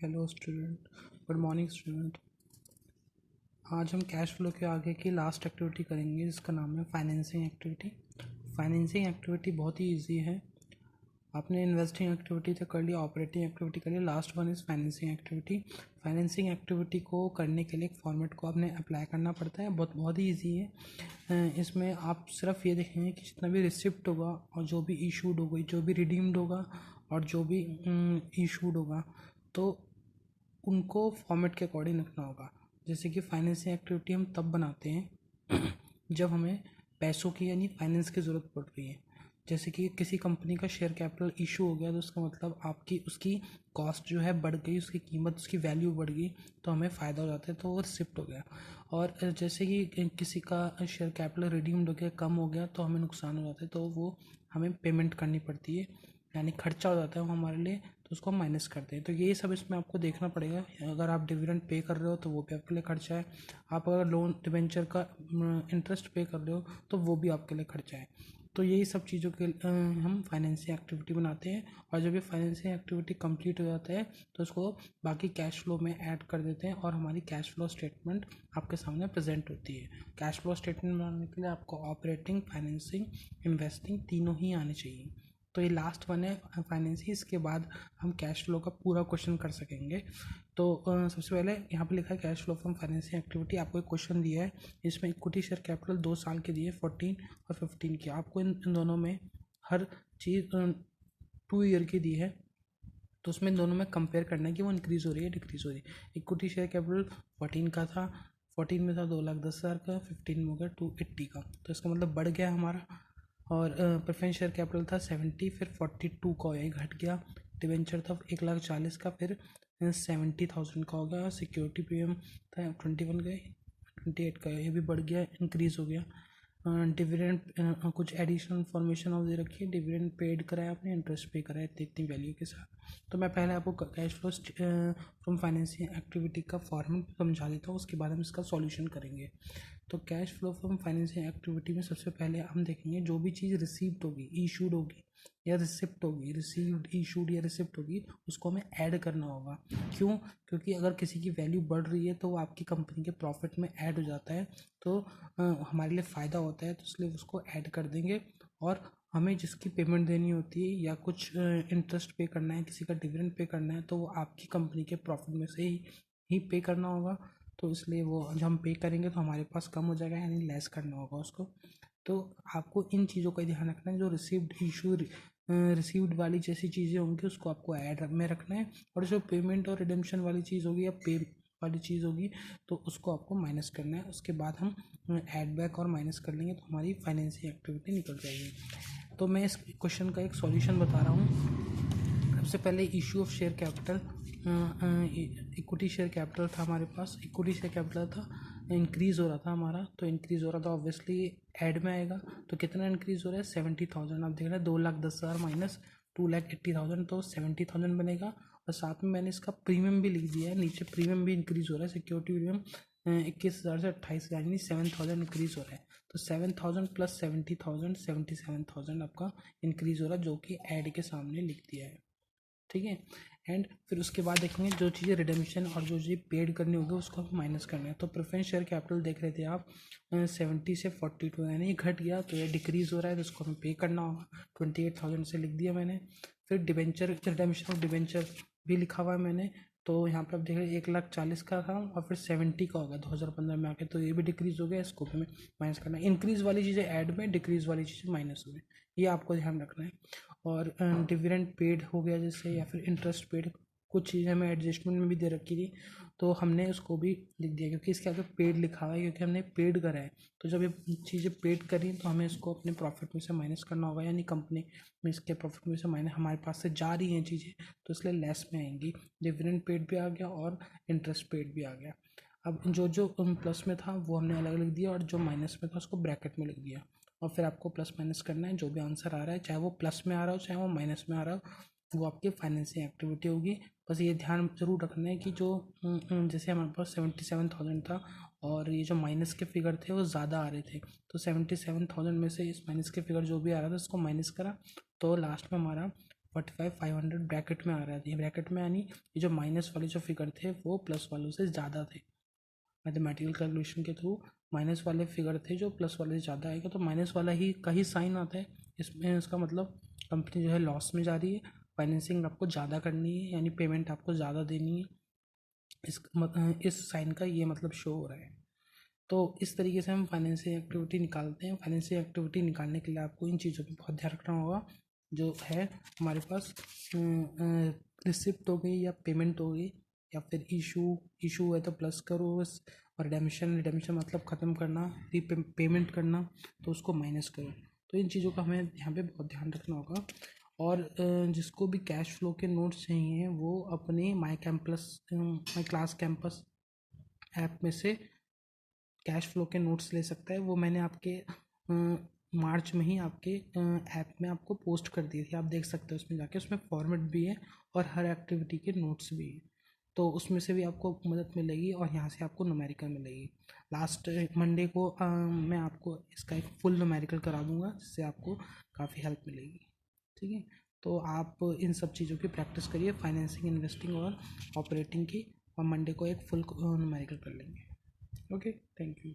Hello student, good morning student. आज हम cash flow के आगे की लास्ट एक्टिविटी करेंगे जिसका नाम है फाइनेंसिंग एक्टिविटी। फाइनेंसिंग एक्टिविटी बहुत ही इजी है। आपने इन्वेस्टिंग एक्टिविटी तो कर लिया, ऑपरेटिंग एक्टिविटी कर लिया, last one is financing activity. Financing activity को करने के लिए एक फॉर्मेट को आपने अप्लाई करना पड़ता है, बहुत बहुत ही ईजी है। इसमें आप सिर्फ ये देखेंगे कि जितना भी रिसिप्ट होगा और जो भी इशूड होगी, जो भी रिडीम्ड होगा और जो भी इशूड होगा, तो उनको फॉर्मेट के अकॉर्डिंग रखना होगा। जैसे कि फाइनेंसिंग एक्टिविटी हम तब बनाते हैं जब हमें पैसों की यानी फाइनेंस की ज़रूरत पड़ रही है। जैसे कि किसी कंपनी का शेयर कैपिटल इशू हो गया तो उसका मतलब आपकी उसकी कॉस्ट जो है बढ़ गई, उसकी कीमत, उसकी वैल्यू बढ़ गई, तो हमें फ़ायदा हो जाता है, तो वो रिसिप्ट हो गया। और जैसे कि किसी का शेयर कैपिटल रिडीम्ड हो गया, कम हो गया, तो हमें नुकसान हो जाता है, तो वो हमें पेमेंट करनी पड़ती है, यानी खर्चा हो जाता है वो हमारे लिए, तो उसको हम माइनस करते हैं। तो ये सब इसमें आपको देखना पड़ेगा। अगर आप डिविडेंड पे कर रहे हो तो वो भी आपके लिए खर्चा है। आप अगर लोन डिबेंचर का इंटरेस्ट पे कर रहे हो तो वो भी आपके लिए खर्चा है। तो यही सब चीज़ों के हम फाइनेंसिंग एक्टिविटी बनाते हैं, और जब ये फाइनेंसिंग एक्टिविटी कंप्लीट हो जाता है तो उसको बाकी कैश फ्लो में ऐड कर देते हैं और हमारी कैश फ्लो स्टेटमेंट आपके सामने प्रेजेंट होती है। कैश फ्लो स्टेटमेंट बनाने के लिए आपको ऑपरेटिंग, फाइनेंसिंग, इन्वेस्टिंग तीनों ही आने चाहिए। तो ये लास्ट वन है फाइनेंसिंग। इसके बाद हम कैश फ्लो का पूरा क्वेश्चन कर सकेंगे। तो सबसे पहले यहाँ पे लिखा है cash flow from financing activity. आपको एक क्वेश्चन दिया है, इसमें इक्विटी शेयर कैपिटल 2 साल के दिए, 14 और 15 की। आपको इन दोनों में हर चीज़ 2 ईयर की दी है, तो उसमें इन दोनों में कंपेयर करना है कि वो इंक्रीज़ हो रही है, डिक्रीज़ हो रही है। इक्विटी शेयर कैपिटल 14 का था, 14 में था 2,10,000 का, 15 में हो गया 280 का, तो इसका मतलब बढ़ गया हमारा। और प्रेफरेंस शेयर कैपिटल था 70, फिर 42 का हो गया, घट गया। डिवेंचर था 1,40,000 का, फिर 70,000 का हो गया। सिक्योरिटी प्रीमियम था 21 का, 28 का, ये भी बढ़ गया, इंक्रीज़ हो गया। डिविडेंड कुछ एडिशनल इन्फॉर्मेशन और दे रखी है, डिविडेंड पेड कराया आपने, इंटरेस्ट पे कराया इतनी वैल्यू के साथ। तो मैं पहले आपको cash flow from financing activity का फॉर्मेट समझा देता हूँ, उसके बाद हम इसका सॉल्यूशन करेंगे। तो cash flow from financing activity में सबसे पहले हम देखेंगे जो भी चीज़ रिसीव्ड होगी, इशूड होगी या रिसिप्ट होगी, रिसीव्ड, इशूड या रिसिप्ट होगी, उसको हमें ऐड करना होगा। क्यों? क्योंकि अगर किसी की वैल्यू बढ़ रही है तो वो आपकी कंपनी के प्रॉफिट में ऐड हो जाता है, तो हमारे लिए फ़ायदा होता है, तो इसलिए उसको ऐड कर देंगे। और हमें जिसकी पेमेंट देनी होती है या कुछ इंटरेस्ट पे करना है, किसी का डिविडेंड पे करना है, तो वो आपकी कंपनी के प्रॉफिट में से ही पे करना होगा। तो इसलिए वो जब हम पे करेंगे तो हमारे पास कम हो जाएगा, यानी लेस करना होगा उसको। तो आपको इन चीज़ों का ध्यान रखना है। जो रिसीव्ड वाली जैसी चीज़ें होंगी उसको आपको ऐड में रखना है, और जो पेमेंट और रिडेम्पशन वाली चीज़ होगी या पे वाली चीज़ होगी तो उसको आपको माइनस करना है। उसके बाद हम ऐड बैक और माइनस कर लेंगे तो हमारी फाइनेंसिंग एक्टिविटी निकल जाएगी। तो मैं इस क्वेश्चन का एक सॉल्यूशन बता रहा हूँ। सबसे पहले issue of share capital, equity share capital था हमारे पास, इक्विटी शेयर कैपिटल था, इंक्रीज़ हो रहा था हमारा, तो इंक्रीज़ हो रहा था ऑब्वियसली ऐड में आएगा। तो कितना इंक्रीज़ हो रहा है? 70,000। आप देख रहे हैं 2,10,000 माइनस 2,80,000, तो 70,000 बनेगा। और साथ में मैंने इसका प्रीमियम भी लिख दिया है, नीचे प्रीमियम भी इंक्रीज़ हो रहा है। सिक्योरिटी प्रीमियम 21,000 से 28,000 यानी 7,000 इंक्रीज़ हो रहा है। तो 7,000 प्लस 70,000, 77,000 आपका इंक्रीज़ हो रहा है, जो कि ऐड के सामने लिख दिया है। ठीक है। एंड फिर उसके बाद देखेंगे जो चीज़ें रिडेम्पशन और जो चीज़ पेड करनी होगी उसको हम माइनस करना है। तो प्रेफरेंस शेयर कैपिटल देख रहे थे आप 70 से 42, यानी ये घट गया, तो ये डिक्रीज़ हो रहा है, तो उसको हमें पे करना होगा। 28,000 से लिख दिया मैंने। फिर डिबेंचर, रिडेम्पशन ऑफ डिबेंचर भी लिखा हुआ है मैंने। तो यहाँ पर आप देख रहे हैं 1,40,000 का था और फिर 70 का होगा 2015 में आके, तो ये भी डिक्रीज़ हो गया, इसको भी हमें माइनस करना है। इंक्रीज़ वाली चीज़ें ऐड में, डिक्रीज़ वाली चीज़ें माइनस में, ये आपको ध्यान रखना है। और डिविडेंड पेड हो गया जैसे, या फिर इंटरेस्ट पेड, कुछ चीज़ें हमें एडजस्टमेंट में भी दे रखी थी, तो हमने उसको भी लिख दिया, क्योंकि इसके आगे पेड लिखा हुआ है, क्योंकि हमने पेड करा है। तो जब ये चीज़ें पेड करी तो हमें इसको अपने प्रॉफिट में से माइनस करना होगा, यानी कंपनी में इसके प्रॉफिट में से माइनस, हमारे पास से जा रही हैं चीज़ें तो इसलिए लेस में आएंगी। डिविडेंड पेड भी आ गया और इंटरेस्ट पेड भी आ गया। अब जो जो प्लस में था वो हमने अलग लिख दिया, और जो माइनस में था उसको ब्रैकेट में लिख दिया। और फिर आपको प्लस माइनस करना है, जो भी आंसर आ रहा है, चाहे वो प्लस में आ रहा हो चाहे वो माइनस में आ रहा हो, वो आपकी फाइनेंसिंग एक्टिविटी होगी। बस ये ध्यान जरूर रखना है कि जो जैसे हमारे पास 77,000 था और ये जो माइनस के फिगर थे वो ज़्यादा आ रहे थे, तो 77,000 में से इस माइनस के फिगर जो भी आ रहा था उसको माइनस करा, तो लास्ट में हमारा 45 500 ब्रैकेट में आ रहा है। ब्रैकेट में यानी ये जो माइनस वाले जो फिगर थे वो प्लस वालों से ज़्यादा थे। मैथमेटिकल कैलकुलेशन के थ्रू माइनस वाले फिगर थे जो प्लस वाले से ज़्यादा आएगा, तो माइनस वाला ही का ही साइन आता है इसमें। इसका मतलब कंपनी जो है लॉस में जा रही है, फाइनेंसिंग आपको ज़्यादा करनी है यानी पेमेंट आपको ज़्यादा देनी है। इस साइन का ये मतलब शो हो रहा है। तो इस तरीके से हम फाइनेंशियल एक्टिविटी निकालते हैं। फाइनेंशियल एक्टिविटी निकालने के लिए आपको इन चीज़ों पर बहुत ध्यान रखना होगा। जो है हमारे पास रिसिप्ट हो गई या पेमेंट हो गई, या फिर इशू है तो प्लस करो बस, और रिडेम्पशन मतलब ख़त्म करना, पेमेंट करना तो उसको माइनस करो। तो इन चीज़ों का हमें यहाँ पे बहुत ध्यान रखना होगा। और जिसको भी कैश फ्लो के नोट्स चाहिए वो अपने माई क्लास कैंपस ऐप में से कैश फ्लो के नोट्स ले सकता है। वो मैंने आपके मार्च में ही आपके ऐप में आपको पोस्ट कर दी थी, आप देख सकते हो उसमें जाके। उसमें फॉर्मेट भी है और हर एक्टिविटी के नोट्स भी हैं, तो उसमें से भी आपको मदद मिलेगी और यहाँ से आपको न्यूमेरिकल मिलेगी। लास्ट मंडे को मैं आपको इसका एक फुल न्यूमेरिकल करा दूँगा, जिससे आपको काफ़ी हेल्प मिलेगी। ठीक है, तो आप इन सब चीज़ों की प्रैक्टिस करिए, फाइनेंसिंग, इन्वेस्टिंग और ऑपरेटिंग की, और मंडे को एक फुल न्यूमेरिकल कर लेंगे। Okay, thank you.